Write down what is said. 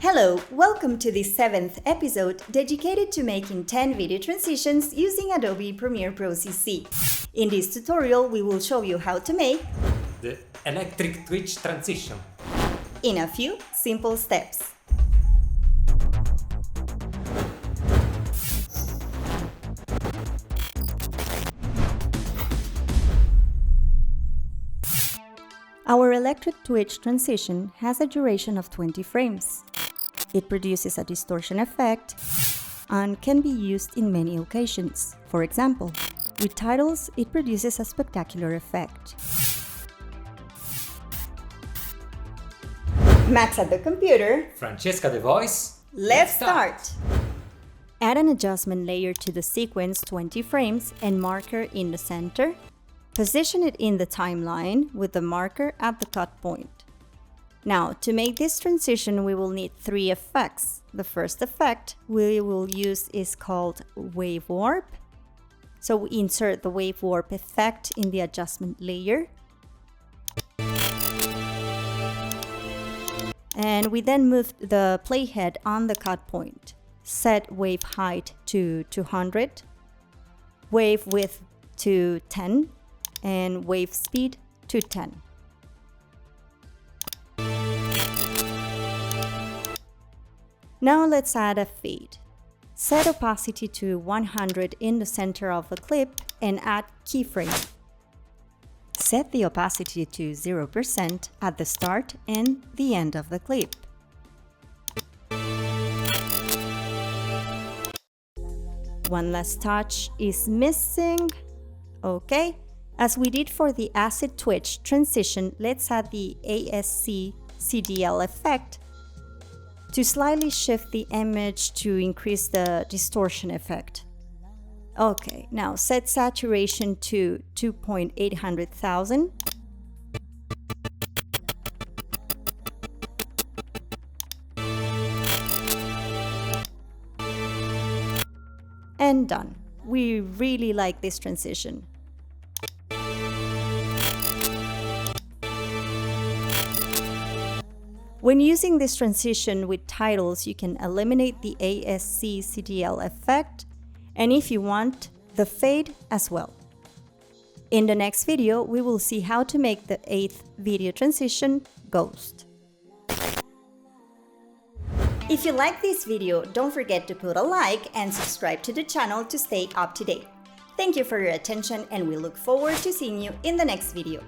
Hello, welcome to the 7th episode dedicated to making 10 video transitions using Adobe Premiere Pro CC. In this tutorial, we will show you how to make the electric twitch transition in a few simple steps. Our electric twitch transition has a duration of 20 frames. It produces a distortion effect and can be used in many occasions. For example, with titles, it produces a spectacular effect. Max at the computer. Francesca the voice. Let's start! Add an adjustment layer to the sequence 20 frames and marker in the center. Position it in the timeline with the marker at the cut point. Now, to make this transition, we will need 3 effects. The first effect we will use is called Wave Warp. So we insert the Wave Warp effect in the adjustment layer. And we then move the playhead on the cut point. Set wave height to 200, wave width to 10, and wave speed to 10. Now let's add a fade. Set opacity to 100 in the center of the clip and add keyframe. Set the opacity to 0% at the start and the end of the clip. One last touch is missing. Okay. As we did for the acid twitch transition, let's add the ASC CDL effect to slightly shift the image to increase the distortion effect. Okay, now set saturation to 2,800,000. And done. We really like this transition. When using this transition with titles, you can eliminate the ASC CDL effect, and if you want, the fade as well. In the next video, we will see how to make the 8th video transition, Ghost. If you like this video, don't forget to put a like and subscribe to the channel to stay up to date. Thank you for your attention, and we look forward to seeing you in the next video.